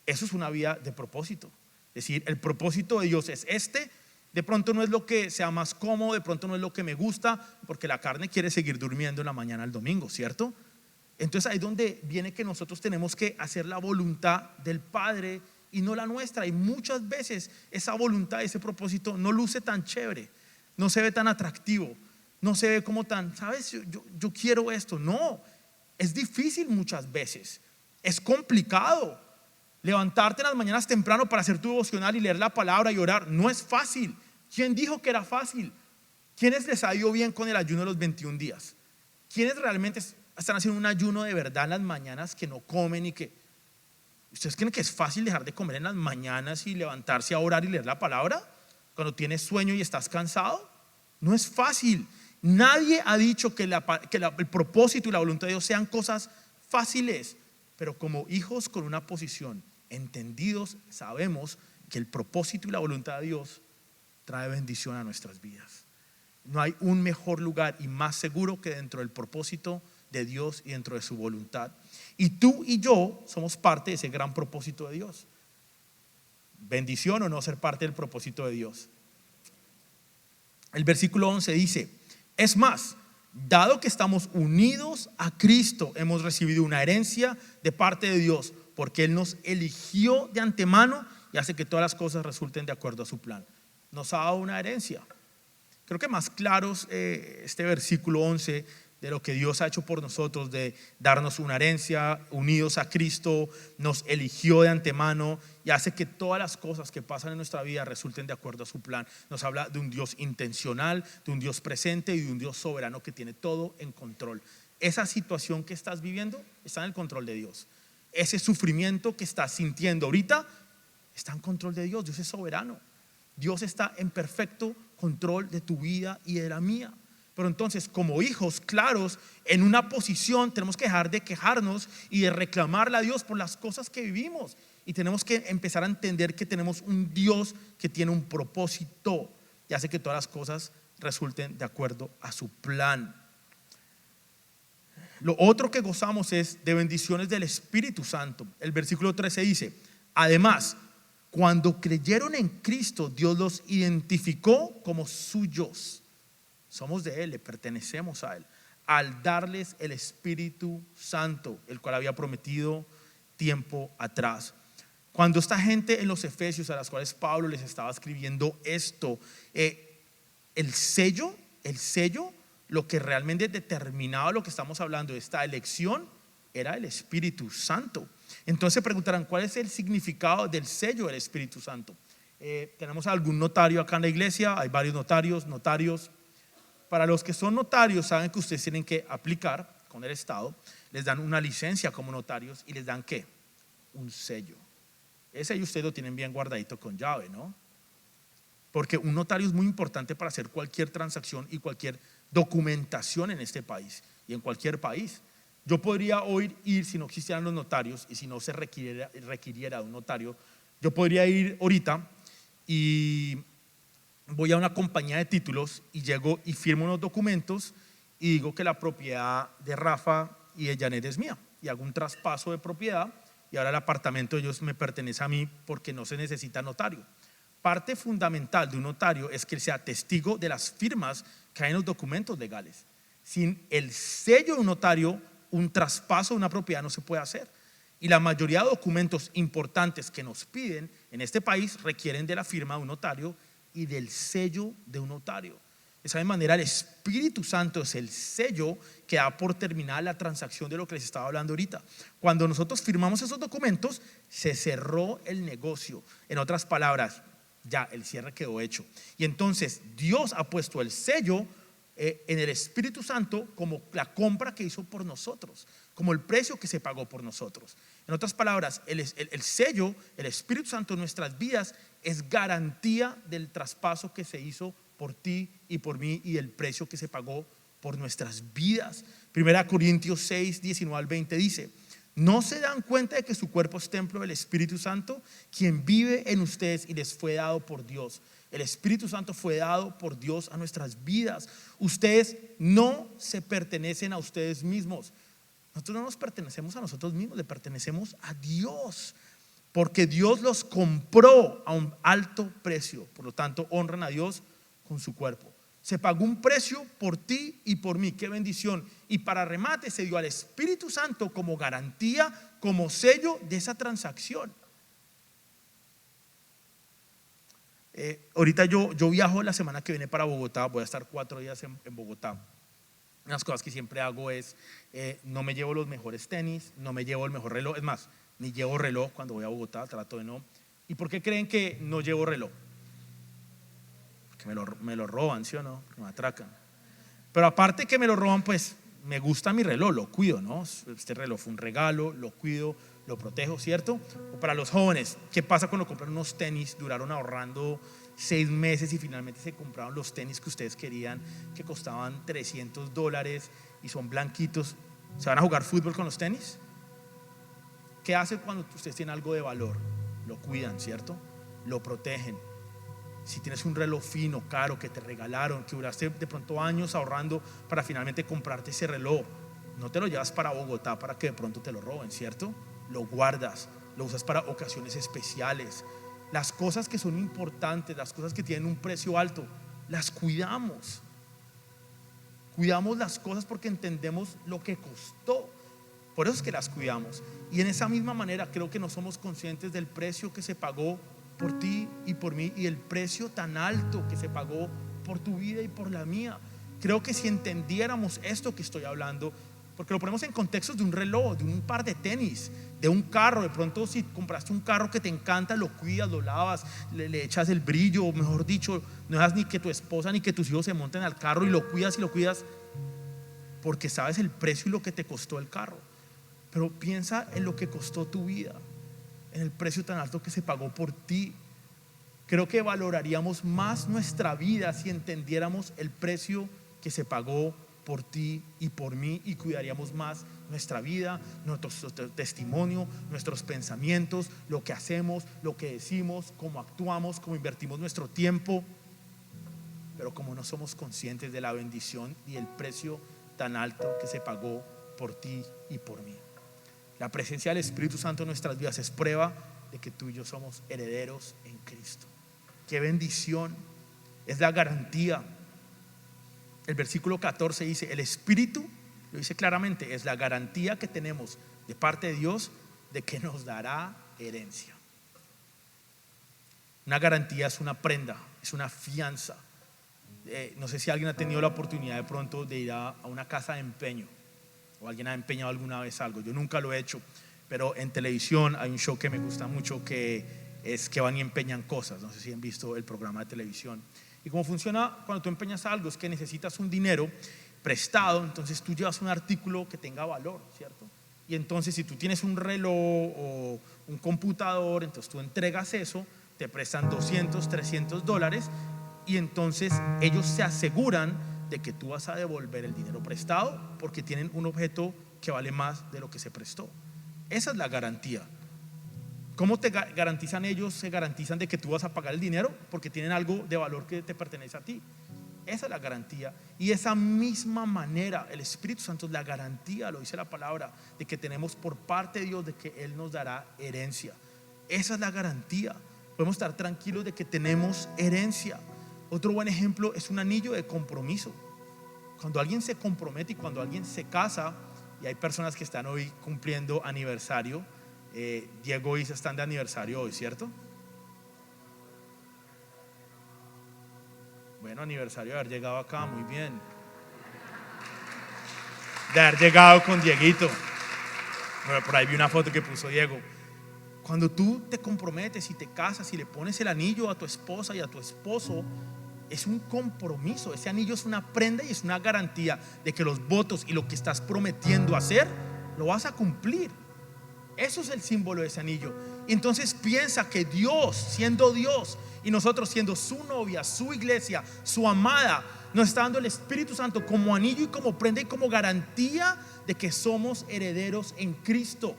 Eso es una vida de propósito. Es decir, el propósito de Dios es este. De pronto no es lo que sea más cómodo, de pronto no es lo que me gusta, porque la carne quiere seguir durmiendo en la mañana el domingo, ¿cierto? Entonces ahí es donde viene que nosotros tenemos que hacer la voluntad del Padre y no la nuestra. Y muchas veces esa voluntad, ese propósito no luce tan chévere, no se ve tan atractivo, no se ve como tan, ¿sabes? Yo quiero esto. No, es difícil muchas veces, es complicado. Levantarte en las mañanas temprano para hacer tu devocional y leer la palabra y orar no es fácil. ¿Quién dijo que era fácil? ¿Quiénes les ha ido bien con el ayuno de los 21 días? ¿Quiénes realmente están haciendo un ayuno de verdad en las mañanas, que no comen y que... ¿Ustedes creen que es fácil dejar de comer en las mañanas y levantarse a orar y leer la palabra cuando tienes sueño y estás cansado? No es fácil. Nadie ha dicho que el propósito y la voluntad de Dios sean cosas fáciles, pero como hijos con una posición, entendidos, sabemos que el propósito y la voluntad de Dios trae bendición a nuestras vidas. No hay un mejor lugar y más seguro que dentro del propósito de Dios y dentro de su voluntad. Y tú y yo somos parte de ese gran propósito de Dios. Bendición o no ser parte del propósito de Dios. El versículo 11 dice: es más, dado que estamos unidos a Cristo, hemos recibido una herencia de parte de Dios, porque Él nos eligió de antemano y hace que todas las cosas resulten de acuerdo a su plan. Nos ha dado una herencia. Creo que más claros este versículo 11 de lo que Dios ha hecho por nosotros, de darnos una herencia, unidos a Cristo, nos eligió de antemano y hace que todas las cosas que pasan en nuestra vida resulten de acuerdo a su plan. Nos habla de un Dios intencional, de un Dios presente y de un Dios soberano que tiene todo en control. Esa situación que estás viviendo está en el control de Dios. Ese sufrimiento que estás sintiendo ahorita está en control de Dios. Dios es soberano. Dios está en perfecto control de tu vida y de la mía. Pero entonces, como hijos claros, en una posición, tenemos que dejar de quejarnos y de reclamarle a Dios por las cosas que vivimos. Y tenemos que empezar a entender que tenemos un Dios que tiene un propósito y hace que todas las cosas resulten de acuerdo a su plan. Lo otro que gozamos es de bendiciones del Espíritu Santo. El versículo 13 dice: además, cuando creyeron en Cristo, Dios los identificó como suyos. Somos de Él, le pertenecemos a Él, al darles el Espíritu Santo, el cual había prometido tiempo atrás. Cuando esta gente en los Efesios, a las cuales Pablo les estaba escribiendo esto, el sello, lo que realmente determinaba lo que estamos hablando de esta elección, era el Espíritu Santo. Entonces se preguntarán: ¿cuál es el significado del sello del Espíritu Santo? Tenemos algún notario acá en la iglesia, hay varios notarios. Para los que son notarios, saben que ustedes tienen que aplicar con el Estado, les dan una licencia como notarios y les dan ¿qué? Un sello. Ese sello ustedes lo tienen bien guardadito con llave, ¿no? Porque un notario es muy importante para hacer cualquier transacción y cualquier documentación en este país y en cualquier país. Yo podría hoy ir, si no existieran los notarios y si no se requiriera de un notario, yo podría ir ahorita y voy a una compañía de títulos y llego y firmo unos documentos y digo que la propiedad de Rafa y de Janet es mía y hago un traspaso de propiedad y ahora el apartamento de ellos me pertenece a mí porque no se necesita notario. Parte fundamental de un notario es que él sea testigo de las firmas que hay en los documentos legales. Sin el sello de un notario, un traspaso de una propiedad no se puede hacer. Y la mayoría de documentos importantes que nos piden en este país requieren de la firma de un notario y del sello de un notario. De esa manera, el Espíritu Santo es el sello que da por terminada la transacción de lo que les estaba hablando ahorita. Cuando nosotros firmamos esos documentos, se cerró el negocio. En otras palabras, ya el cierre quedó hecho. Y entonces Dios ha puesto el sello en el Espíritu Santo como la compra que hizo por nosotros, como el precio que se pagó por nosotros. En otras palabras, el sello, el Espíritu Santo en nuestras vidas es garantía del traspaso que se hizo por ti y por mí y el precio que se pagó por nuestras vidas. 1 Corintios 6, 19 al 20 dice: ¿no se dan cuenta de que su cuerpo es templo del Espíritu Santo, quien vive en ustedes y les fue dado por Dios? El Espíritu Santo fue dado por Dios a nuestras vidas. Ustedes no se pertenecen a ustedes mismos. Nosotros no nos pertenecemos a nosotros mismos, le pertenecemos a Dios, porque Dios los compró a un alto precio. Por lo tanto, honran a Dios con su cuerpo. Se pagó un precio por ti y por mí. Qué bendición. Y para remate se dio al Espíritu Santo como garantía, como sello de esa transacción. Ahorita yo viajo la semana que viene para Bogotá. Voy a estar 4 días en Bogotá. Una de las cosas que siempre hago es no me llevo los mejores tenis, no me llevo el mejor reloj. Es más, ni llevo reloj cuando voy a Bogotá, trato de no. ¿Y por qué creen que no llevo reloj? Porque me lo roban, ¿sí o no? Me atracan. Pero aparte que me lo roban, pues me gusta mi reloj, lo cuido, ¿no? Este reloj fue un regalo, lo cuido, lo protejo, ¿cierto? O para los jóvenes, ¿qué pasa cuando compran unos tenis? Duraron ahorrando 6 meses y finalmente se compraron los tenis que ustedes querían, que costaban $300 y son blanquitos. ¿Se van a jugar fútbol con los tenis? ¿Qué hacen cuando ustedes tienen algo de valor? Lo cuidan, ¿cierto? Lo protegen. Si tienes un reloj fino, caro, que te regalaron, que duraste de pronto años ahorrando para finalmente comprarte ese reloj, no te lo llevas para Bogotá para que de pronto te lo roben, ¿cierto? Lo guardas, lo usas para ocasiones especiales. Las cosas que son importantes, las cosas que tienen un precio alto, las cuidamos. Cuidamos las cosas porque entendemos lo que costó. Por eso es que las cuidamos. Y en esa misma manera creo que no somos conscientes del precio que se pagó por ti y por mí, y el precio tan alto que se pagó por tu vida y por la mía. Creo que si entendiéramos esto que estoy hablando, porque lo ponemos en contextos de un reloj, de un par de tenis, de un carro. De pronto, si compraste un carro que te encanta, lo cuidas, lo lavas, le echas el brillo, o mejor dicho, no dejas ni que tu esposa ni que tus hijos se monten al carro, y lo cuidas porque sabes el precio y lo que te costó el carro. Pero piensa en lo que costó tu vida, en el precio tan alto que se pagó por ti. Creo que valoraríamos más nuestra vida si entendiéramos el precio que se pagó por ti y por mí, y cuidaríamos más nuestra vida, nuestro testimonio, nuestros pensamientos, lo que hacemos, lo que decimos, cómo actuamos, cómo invertimos nuestro tiempo. Pero como no somos conscientes de la bendición y el precio tan alto que se pagó por ti y por mí. La presencia del Espíritu Santo en nuestras vidas es prueba de que tú y yo somos herederos en Cristo. Qué bendición, es la garantía. El versículo 14 dice: el Espíritu, lo dice claramente, es la garantía que tenemos de parte de Dios de que nos dará herencia. Una garantía es una prenda, es una fianza. No sé si alguien ha tenido la oportunidad de pronto de ir a una casa de empeño, o alguien ha empeñado alguna vez algo. Yo nunca lo he hecho, pero en televisión hay un show que me gusta mucho, que es que van y empeñan cosas. No sé si han visto el programa de televisión. Y cómo funciona cuando tú empeñas algo es que necesitas un dinero prestado. Entonces tú llevas un artículo que tenga valor, ¿cierto? Y entonces si tú tienes un reloj o un computador, entonces tú entregas eso, te prestan $200, $300, y entonces ellos se aseguran de que tú vas a devolver el dinero prestado, porque tienen un objeto que vale más de lo que se prestó. Esa es la garantía. ¿Cómo te garantizan ellos? Se garantizan de que tú vas a pagar el dinero porque tienen algo de valor que te pertenece a ti. Esa es la garantía. Y de esa misma manera el Espíritu Santo es la garantía, lo dice la palabra, de que tenemos por parte de Dios de que Él nos dará herencia. Esa es la garantía. Podemos estar tranquilos de que tenemos herencia. Otro buen ejemplo es un anillo de compromiso. Cuando alguien se compromete y cuando alguien se casa, y hay personas que están hoy cumpliendo aniversario, Diego y Isa están de aniversario hoy, ¿cierto? Bueno, aniversario de haber llegado acá, muy bien. De haber llegado con Dieguito. Bueno, por ahí vi una foto que puso Diego. Cuando tú te comprometes y te casas y le pones el anillo a tu esposa y a tu esposo, es un compromiso. Ese anillo es una prenda y es una garantía de que los votos y lo que estás prometiendo hacer lo vas a cumplir. Eso es el símbolo de ese anillo. Y entonces piensa que Dios, siendo Dios, y nosotros siendo su novia, su iglesia, su amada, nos está dando el Espíritu Santo como anillo y como prenda y como garantía de que somos herederos en Cristo.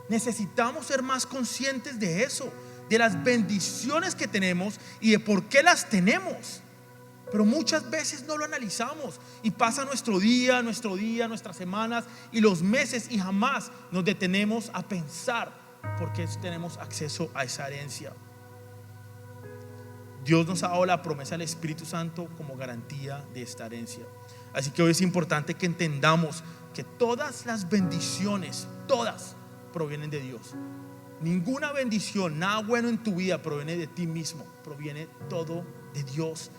Necesitamos ser más conscientes de eso, de las bendiciones que tenemos y de por qué las tenemos. Pero muchas veces no lo analizamos y pasa nuestro día, nuestras semanas y los meses, y jamás nos detenemos a pensar por qué tenemos acceso a esa herencia. Dios nos ha dado la promesa del Espíritu Santo como garantía de esta herencia. Así que hoy es importante que entendamos que todas las bendiciones, todas, provienen de Dios. Ninguna bendición, nada bueno en tu vida proviene de ti mismo, proviene todo de Dios.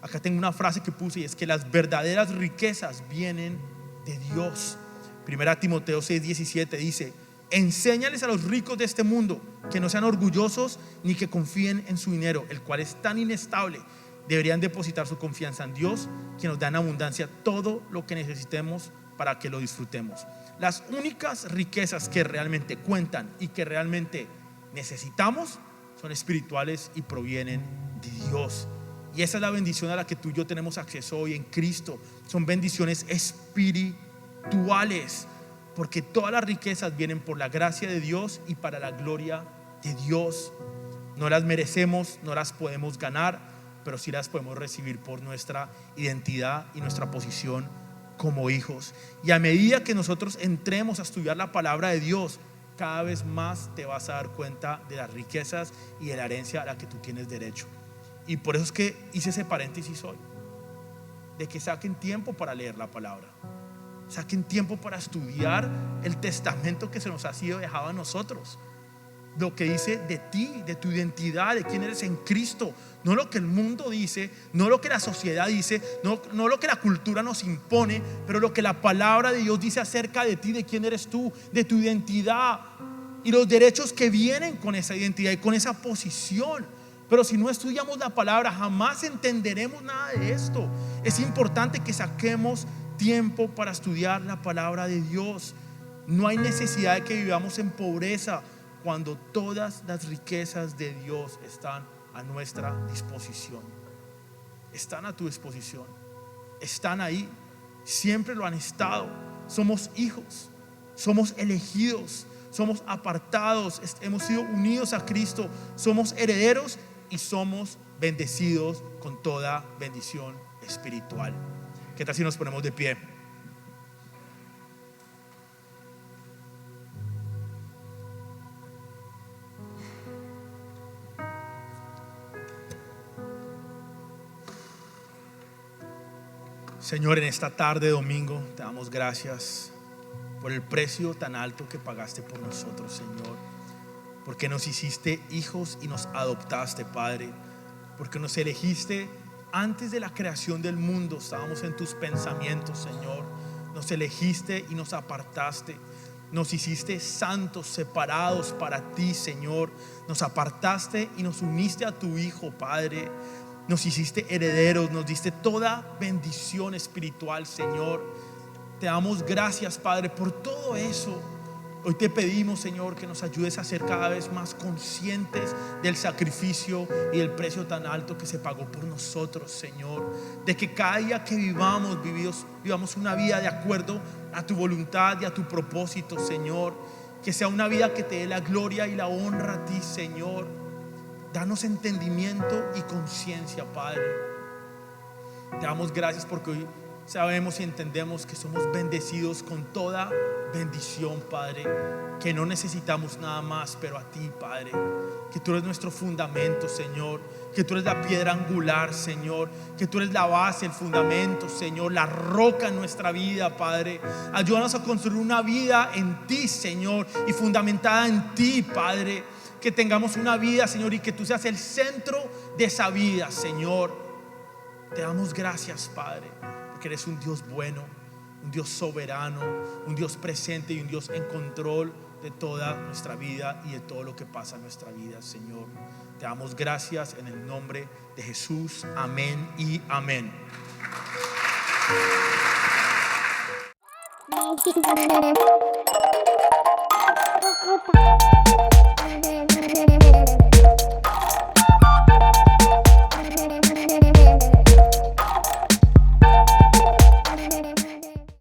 Acá tengo una frase que puse, y es que las verdaderas riquezas vienen de Dios. Primera Timoteo 6:17 dice: enséñales a los ricos de este mundo que no sean orgullosos ni que confíen en su dinero, el cual es tan inestable. Deberían depositar su confianza en Dios, que nos da en abundancia todo lo que necesitemos para que lo disfrutemos. Las únicas riquezas que realmente cuentan y que realmente necesitamos son espirituales y provienen de Dios. Y esa es la bendición a la que tú y yo tenemos acceso hoy en Cristo. Son bendiciones espirituales. porque todas las riquezas vienen por la gracia de Dios y para la gloria de Dios. No las merecemos, no las podemos ganar, pero sí las podemos recibir por nuestra identidad y nuestra posición como hijos. Y a medida que nosotros entremos a estudiar la palabra de Dios, cada vez más te vas a dar cuenta de las riquezas y de la herencia a la que tú tienes derecho. Y por eso es que hice ese paréntesis hoy, de que saquen tiempo para leer la palabra, saquen tiempo para estudiar el testamento que se nos ha sido dejado a nosotros, lo que dice de ti, de tu identidad, de quién eres en Cristo. No lo que el mundo dice, no lo que la sociedad dice, no lo que la cultura nos impone, pero lo que la palabra de Dios dice acerca de ti, de quién eres tú, de tu identidad y los derechos que vienen con esa identidad y con esa posición. Pero si no estudiamos la palabra, jamás entenderemos nada de esto. Es importante que saquemos tiempo para estudiar la palabra de Dios. No hay necesidad de que vivamos en pobreza cuando todas las riquezas de Dios están a nuestra disposición. Están a tu disposición, están ahí, siempre lo han estado. Somos hijos, somos elegidos, somos apartados, hemos sido unidos a Cristo, somos herederos y somos bendecidos con toda bendición espiritual. ¿Qué tal si nos ponemos de pie? Señor, en esta tarde de domingo te damos gracias por el precio tan alto que pagaste por nosotros, Señor, porque nos hiciste hijos y nos adoptaste, Padre, porque nos elegiste antes de la creación del mundo. Estábamos en tus pensamientos, Señor. Nos elegiste y nos apartaste. Nos hiciste santos, separados para ti, Señor. Nos apartaste y nos uniste a tu Hijo, Padre. Nos hiciste herederos, nos diste toda bendición espiritual, Señor. Te damos gracias, Padre, por todo eso. Hoy te pedimos, Señor, que nos ayudes a ser cada vez más conscientes del sacrificio y del precio tan alto que se pagó por nosotros, Señor. De que cada día que vivamos una vida de acuerdo a tu voluntad y a tu propósito, Señor. Que sea una vida que te dé la gloria y la honra a ti, Señor. Danos entendimiento y conciencia, Padre. Te damos gracias porque hoy sabemos y entendemos que somos bendecidos con toda bendición, Padre. Que no necesitamos nada más, pero a ti, Padre. Que tú eres nuestro fundamento, Señor. Que tú eres la piedra angular, Señor. Que tú eres la base, el fundamento, Señor. La roca en nuestra vida, Padre. Ayúdanos a construir una vida en ti, Señor, y fundamentada en ti, Padre. Que tengamos una vida, Señor, y que tú seas el centro de esa vida, Señor. Te damos gracias, Padre, porque eres un Dios bueno, un Dios soberano, un Dios presente y un Dios en control de toda nuestra vida y de todo lo que pasa en nuestra vida, Señor. Te damos gracias en el nombre de Jesús. Amén y amén.